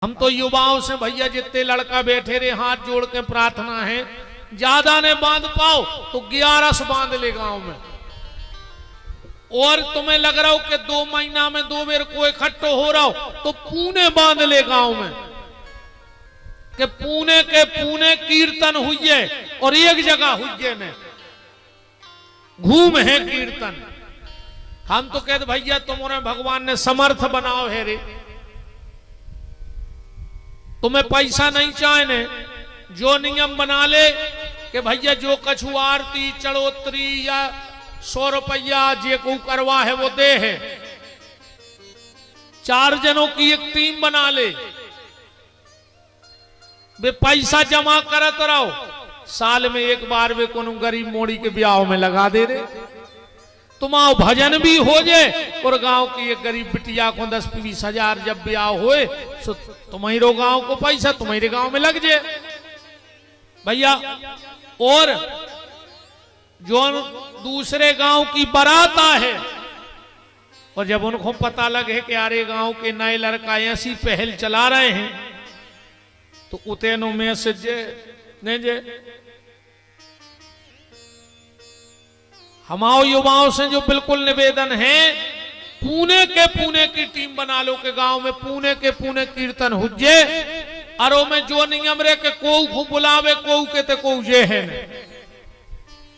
हम तो युवाओं से भैया जितने लड़का बैठे रहे हाथ जोड़ के प्रार्थना है, ज्यादा ने बांध पाओ तो 11 बांध ले गांव में। और तुम्हें लग रहा हो कि 2 महीना में 2 बेर को इकट्ठो हो रहा हो तो पूने बांध ले गांव में कि पूने के पूने कीर्तन हुई और एक जगह हुई ने घूम है कीर्तन। हम तो कहते भैया तुम्हारे भगवान ने समर्थ बनाओ है रे, तुम्हें पैसा नहीं चाहने, जो नियम बना ले कि भैया जो कछु आरती चढ़ोतरी या 100 रुपया जे को करवा है वो दे है। 4 जनों की एक टीम बना ले, वे पैसा जमा करत रहो, साल में एक बार वे कोनो गरीब मोड़ी के ब्याह में लगा दे रे, तुम्हारा भजन भी हो जाए और गांव की एक गरीब बिटिया को 10-20 हजार जब ब्याह होए तो तुम्हारे गांव को पैसा तुम्हारे गांव में लग जाए भैया। और जो दूसरे गांव की बारात है और जब उनको पता लगे कि यार गांव के नए लड़का ऐसी पहल चला रहे हैं तो उतेनो में से नहीं जे हमारे युवाओं से जो बिल्कुल निवेदन है, पुणे के पुणे की टीम बना लो के गांव में पुणे के पुणे कीर्तन हुज्जे अरो में जो नियम रे के को बुलावे को के ते को जे है ने।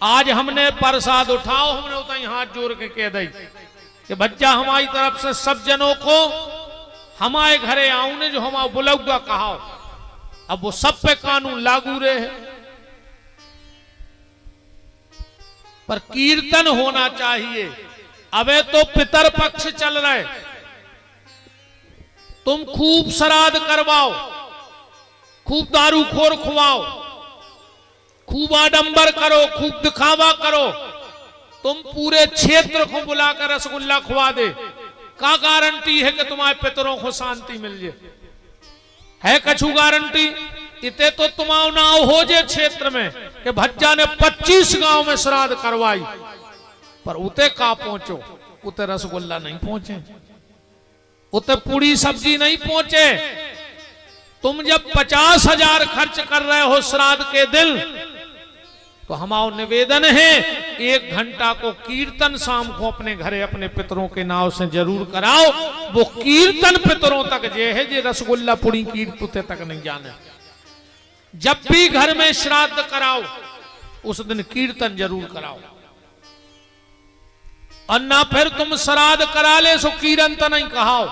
आज हमने प्रसाद उठाओ, हमने उतना हाथ जोड़ के कह दी कि बच्चा हमारी तरफ से सब जनों को हमारे घरे आओ ने जो हमारा बुलाऊगा कहा, अब वो सब पे कानून लागू रहे है, पर कीर्तन होना चाहिए। अबे तो पितर पक्ष चल रहे, तुम खूब श्राद्ध करवाओ, खूब दारू खोर खुआओ, खूब आडंबर करो, खूब दिखावा करो, तुम पूरे क्षेत्र को बुलाकर रसगुल्ला खुआ दे, का गारंटी है कि तुम्हारे पितरों को शांति मिल जाए? है कछु गारंटी? इते तो तुम्हारा नाव हो जे क्षेत्र में कि भज्जा ने 25 गांव में श्राद्ध करवाई, पर उते का पहुंचो, उते रसगुल्ला नहीं पहुंचे, उते पूरी सब्जी नहीं पहुंचे। तुम जब 50,000 खर्च कर रहे हो श्राद्ध के दिन तो हमारा निवेदन है 1 घंटा को कीर्तन शाम को अपने घरे अपने पितरों के नाव से जरूर कराओ। वो कीर्तन पितरों तक जे है, जे रसगुल्ला पूरी कीर्तन तक नहीं जाने। जब भी घर में श्राद्ध कराओ उस दिन कीर्तन जरूर कराओ, और ना फिर तुम श्राद्ध करा ले सो कीर्तन नहीं कहाओ।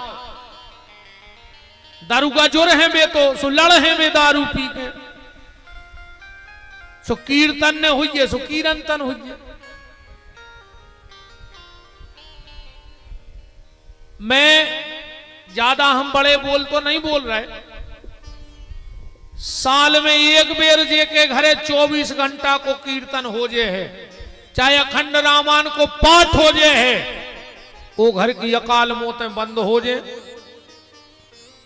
दारू का जोर है बे तो सो लड़ है बे दारू पी के, सो कीर्तन ने हुई है सो कीर्तन हुई है। मैं ज्यादा हम बड़े बोल तो नहीं बोल रहे, साल में एक बेर जे के घरे 24 घंटा को कीर्तन हो जे है, चाहे अखंड रामायण को पाठ हो जे है, वो घर की अकाल मौतें बंद हो जे,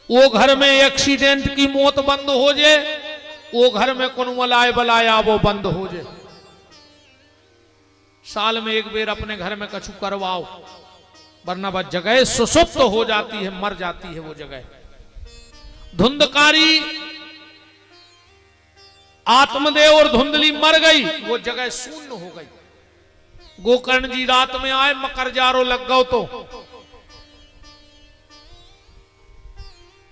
वो घर में एक्सीडेंट की मौत बंद हो जे, वो घर में कौन मलाए बलाया वो बंद हो जे। साल में एक बेर अपने घर में कछु करवाओ, वरना वह जगह सुसुप्त हो जाती है, मर जाती है वो जगह। धुंधकारी आत्मदेव और धुंधली मर गई, वो जगह शून्य हो गई। गोकर्ण जी रात में आए, मकर जारो लग गओ तो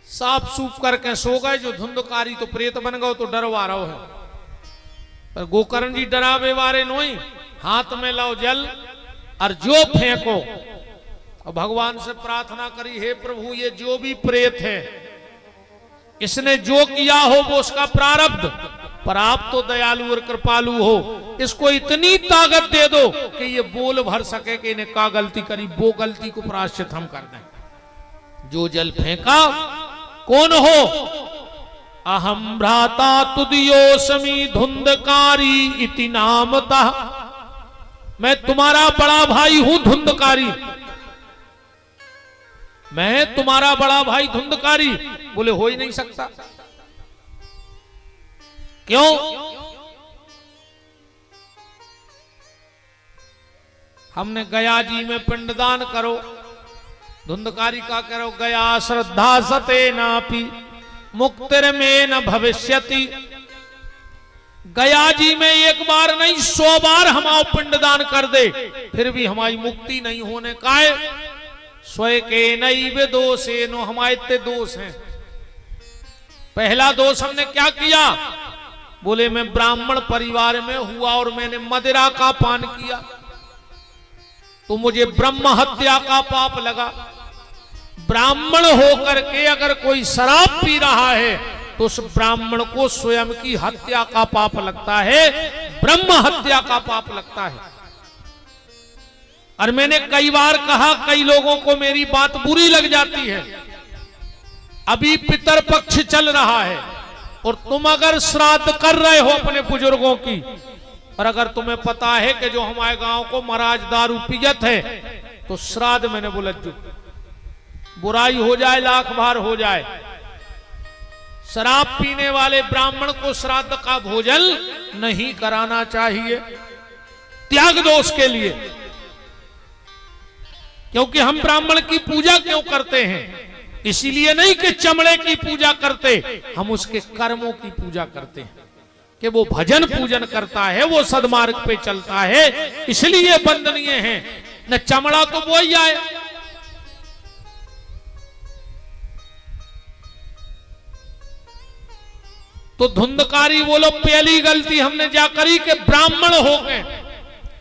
साफ सूफ करके सो गए। जो धुंधकारी तो प्रेत बन गओ तो डरवा रहो है, पर गोकर्ण जी डरावे वारे नहीं, हाथ में लाओ जल और जो फेंको। और भगवान से प्रार्थना करी, हे प्रभु ये जो भी प्रेत है इसने जो किया हो वो उसका प्रारब्ध, पर आप तो दयालु और कृपालु हो, इसको इतनी ताकत दे दो कि ये बोल भर सके कि इन्हें का गलती करी, वो गलती को प्रायश्चित हम कर दें। जो जल फेंका कौन हो? अहम भ्राता तुदियोसमी धुंधकारी इति नामतः, मैं तुम्हारा बड़ा भाई हूं धुंधकारी, मैं तुम्हारा बड़ा भाई धुंधकारी। बोले हो ही नहीं सकता, क्यों? हमने गया जी में पिंडदान करो, धुंधकारी का करो, गया श्रद्धा सते नापी मुक्तिर में न भविष्यति। गया जी में एक बार नहीं 100 बार हमारा पिंडदान कर दे फिर भी हमारी मुक्ति नहीं होने का है। स्वयं के नई वे दोषे नो, हमारे इतने दोष हैं। पहला दोष हमने क्या किया? बोले मैं ब्राह्मण परिवार में हुआ और मैंने मदिरा का पान किया तो मुझे ब्रह्म हत्या का पाप लगा। ब्राह्मण होकर के अगर कोई शराब पी रहा है तो उस ब्राह्मण को स्वयं की हत्या का पाप लगता है, ब्रह्म हत्या का पाप लगता है। और मैंने कई बार कहा, कई लोगों को मेरी बात बुरी लग जाती है। अभी पितर पक्ष चल रहा है और तुम अगर श्राद्ध कर रहे हो अपने बुजुर्गों की, और अगर तुम्हें पता है कि जो हमारे गांव को महाराज दारू पियत है तो श्राद्ध मैंने बोला जो बुराई हो जाए लाख बार हो जाए, शराब पीने वाले ब्राह्मण को श्राद्ध का भोजन नहीं कराना चाहिए त्याग दोष के लिए। क्योंकि हम ब्राह्मण की पूजा क्यों करते हैं? इसीलिए नहीं कि चमड़े की पूजा करते, हम उसके कर्मों की पूजा करते हैं कि वो भजन पूजन करता है, वो सदमार्ग पे चलता है, इसलिए वंदनीय है। न चमड़ा तो वो ही आए। तो धुंधकारी बोलो पहली गलती हमने जा करी कि ब्राह्मण हो गए,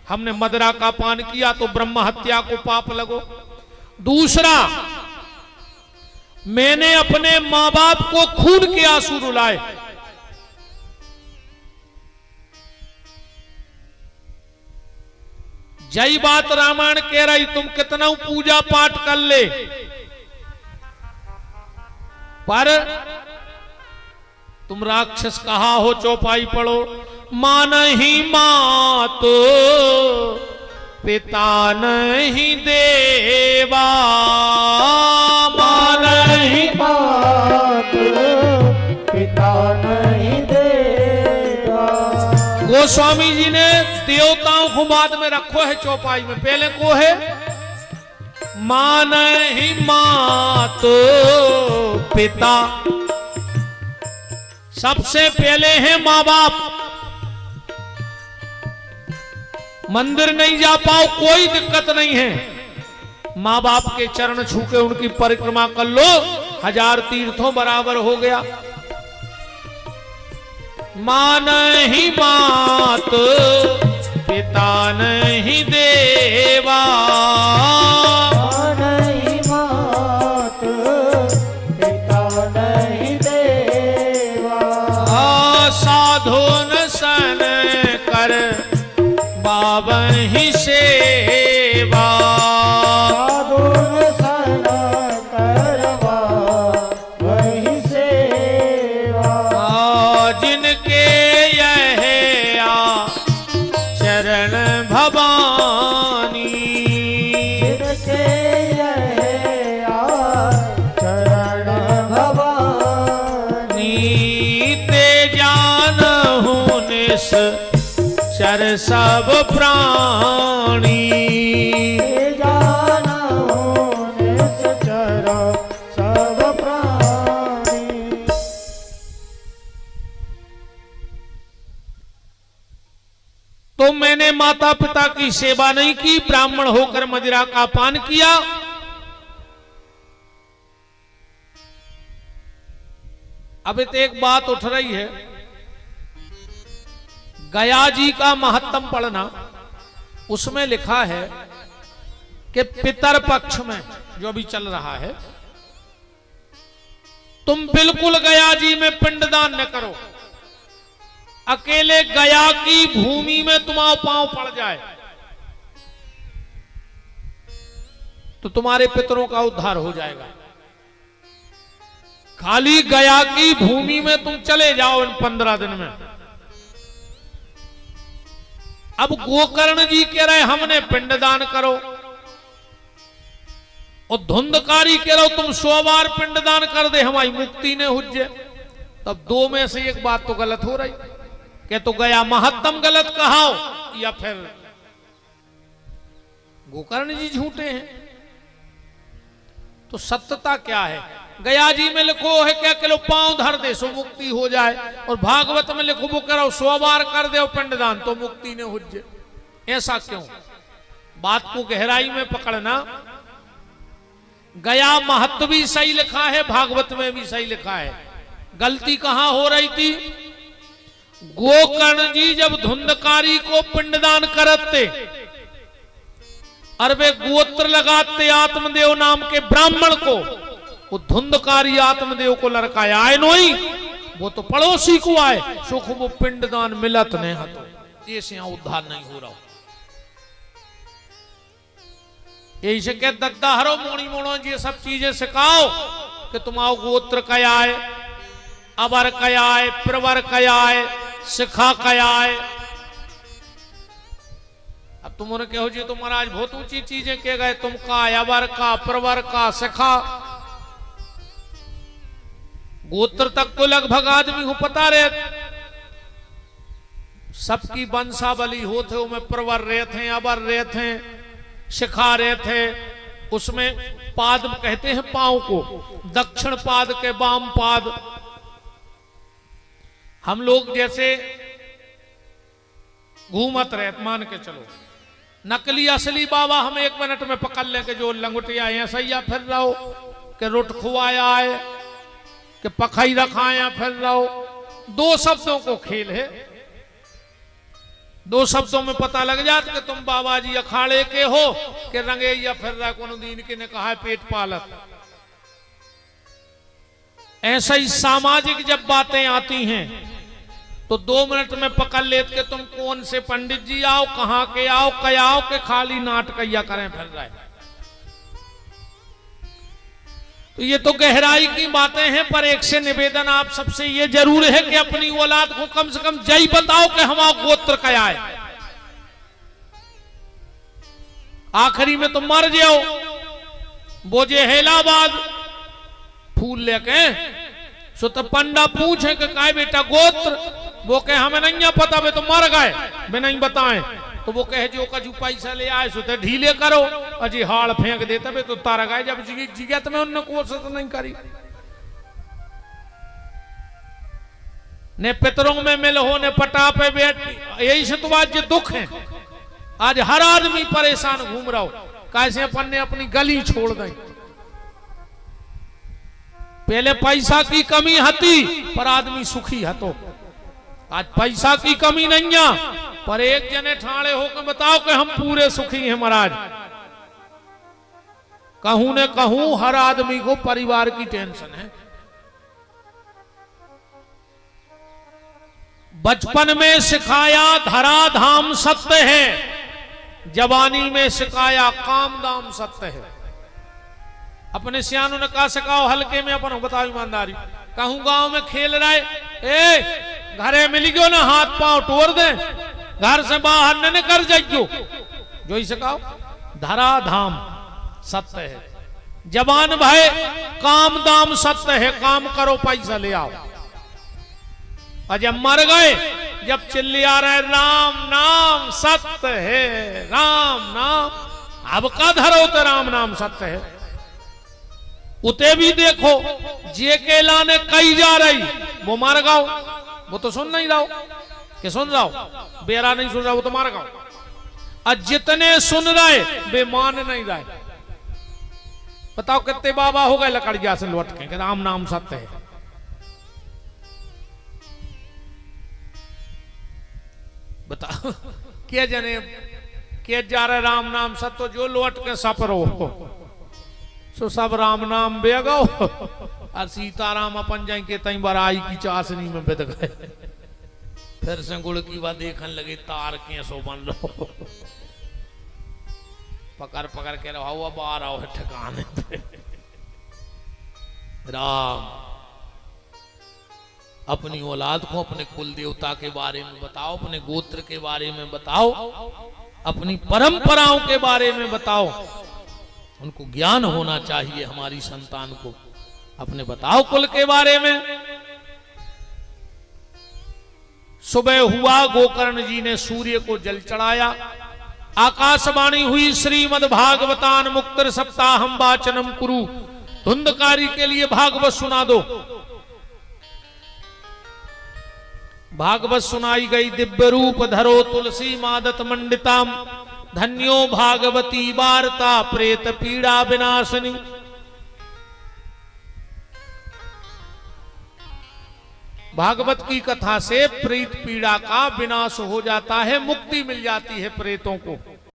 हमने मदिरा का पान किया तो ब्रह्म हत्या को पाप लगो। दूसरा, मैंने अपने मां बाप को खून के आंसू रुलाए। जय बात रामायण कह रही, तुम कितना पूजा पाठ कर ले पर तुम राक्षस कहा हो चौपाई पढ़ो, मां नहीं मात पिता नहीं देवा, मां नहीं मात पिता नहीं देवा। गोस्वामी जी ने देवताओं को बाद में रखो है चौपाई में, पहले को है मां नहीं मात पिता। सबसे पहले है मां बाप। मंदिर नहीं जा पाओ कोई दिक्कत नहीं है, मां बाप के चरण छू के उनकी परिक्रमा कर लो, 1000 तीर्थों बराबर हो गया। मां नहीं मात पिता नहीं देवा, मां नहीं मात पिता नहीं देवा। साधो न सन कर बाबहि सेवा, साधु न सन करवा वही सेवा। जिनके यह चरण भवानी, जिनके यह चरण भवानी। ते जानहु निस चर सब प्राणी, जानहु निश्चर सब प्राणी। तो मैंने माता पिता की सेवा नहीं की, ब्राह्मण होकर मदिरा का पान किया। अब तो एक बात उठ रही है, गया जी का महत्तम पढ़ना, उसमें लिखा है कि पितर पक्ष में जो भी चल रहा है, तुम बिल्कुल गया जी में पिंडदान न करो। अकेले गया की भूमि में तुम्हारा पांव पड़ जाए तो तुम्हारे पितरों का उद्धार हो जाएगा। खाली गया की भूमि में तुम चले जाओ इन 15 दिन में। अब गोकर्ण जी कह रहे हमने पिंडदान करो, और धुंधकारी कह रहे तुम 100 बार पिंडदान कर दे हमारी मुक्ति ने हुज्जे। तब दो में से एक बात तो गलत हो रही, कि तो गया महत्तम गलत कहाओ या फिर गोकर्ण जी झूठे हैं। तो सत्यता क्या है? गया जी में लिखो है क्या किलो पांव धर दे सो मुक्ति हो जाए, और भागवत में लिखो वो करो 100 बार कर दे पिंडदान तो मुक्ति ने हुज्जे। ऐसा क्यों? बात को गहराई में पकड़ना। गया महत्व भी सही लिखा है, भागवत में भी सही लिखा है। गलती कहां हो रही थी? गोकर्ण जी जब धुंधकारी को पिंडदान करते, और वे गोत्र लगाते आत्मदेव नाम के ब्राह्मण को, वो धुंधकारी आत्मदेव को लड़काया आए नोई, वो तो पड़ोसी को आए सुख वो पिंडदान मिलत नहीं हतो। ऐसे यहां उद्धार नहीं हो रहा। यही से कह दद्दा हरो मोणी मोणो ये सब चीजें सिखाओ कि तुम्हारा गोत्र कया है, अबर कया है, प्रवर कया है, सिखा कया है। अब तुम उन्हें कहो जी तो महाराज बहुत ऊंची चीजें कह गए, तुम का, अबर का, प्रवर का, सिखा। गोत्र तक तो लगभग आदमी को पता रहे, सबकी वंशावली होते उनमें प्रवर रहे थे, अबर रहे थे, शिखा रहे थे। उसमें पाद कहते हैं पांव को, दक्षिण पाद के वाम पाद। हम लोग जैसे घूमत रहे, मान के चलो नकली असली बाबा हम 1 मिनट में पकड़ लें कि जो लंगोटिया है सैया फिर रहो, कि रुट खुआया है, कि पखई रखाया फिर रहो। 2 शब्दों को खेल है, 2 शब्दों में पता लग जाता कि तुम बाबा जी अखाड़े के हो कि रंगे या फिर रहा कोनो दीन के ने कहा है पेट पालत। ऐसा ही सामाजिक जब बातें आती हैं तो 2 मिनट में पकड़ लेते कि तुम कौन से पंडित जी आओ, कहां के आओ, क्या आओ, के खाली नाटकैया करें फिर रहे। तो ये तो गहराई की बातें हैं, पर एक से निवेदन आप सबसे ये जरूर है कि अपनी औलाद को कम से कम जय बताओ कि हमारा गोत्र क्या है। आखिरी में तो मर जाओ, वो जे हेलाबाद फूल लेके सो तो पंडा पूछे कि काय बेटा गोत्र, वो कहे हमें नहीं पता, वे तो मर गए वे नहीं बताएं। तो वो कहे जो कजू पैसा ले आए सो तो ढीले करो, अजी हाड़ फेंक देते वे तो तारा गए। जब जिगत में उन्होंने कोशिश तो नहीं करी। ने पितरों में मिल हो, ने पटा पे बैठ, यही से तो आज दुख है। आज हर आदमी परेशान घूम रहा हो, कैसे अपन ने अपनी गली छोड़ दी। पहले पैसा की कमी हती पर आदमी सुखी हतो, आज पैसा की कमी नहीं है पर एक जने ठाणे होकर बताओ कि हम पूरे सुखी हैं महाराज। कहूं ने कहूं हर आदमी को परिवार की टेंशन है। बचपन में सिखाया धराधाम सत्य है, जवानी में सिखाया काम दाम सत्य है। अपने सियानों ने कहा सिखाओ हल्के में, अपन बताओ ईमानदारी। कहूं गांव में खेल रहे, ए घरे मिली गयो ना हाथ पांव तोड़ दे, घर से बाहर न निकल जाइयो, जो ही सिखाओ। धराधाम सत्य है, जवान भाई काम दाम सत्य है, काम करो पैसा ले आओ। और जब मर गए, जब चिल्ला रहे राम नाम सत्य है, राम नाम, अब का धरो तो राम नाम सत्य है। उते भी देखो जे के लाने कई जा रही, वो मार गाओ, वो तो सुन नहीं रहो कि सुन जाओ, बेरा नहीं सुन रहा वो तो मार गाओ। और जितने सुन रहे वे मान नहीं रहे। बताओ कितने बाबा हो गए लकड़िया से लौट के कि राम नाम सत्य है। बताओ क्या जने क्या जा रहे राम नाम सत्य, जो लौट के सपरो सो सब राम नाम बेगो। और सीताराम अपन जाए के तई बराई की चाशनी में बिद गए, फिर से गुड़ की बात देखने लगे, तार के सो बन लो, पकड़ पकड़ के रहो, अब आ रहा है ठिकाने पे। राम अपनी औलाद को अपने कुल देवता के बारे में बताओ, अपने गोत्र के बारे में बताओ, अपनी परंपराओं के बारे में बताओ। उनको ज्ञान होना चाहिए हमारी संतान को, अपने बताओ कुल के बारे में। सुबह हुआ, गोकर्ण जी ने सूर्य को जल चढ़ाया, आकाशवाणी हुई श्रीमद् भागवतान मुक्तर सप्ताहम वाचनम कुरु, धुंधकारी के लिए भागवत सुना दो। भागवत सुनाई गई। दिव्य रूप धरो तुलसी मादत मंडिताम, धन्यो भागवती वार्ता प्रेत पीड़ा विनाशनी। भागवत की कथा से प्रेत पीड़ा का विनाश हो जाता है, मुक्ति मिल जाती है प्रेतों को।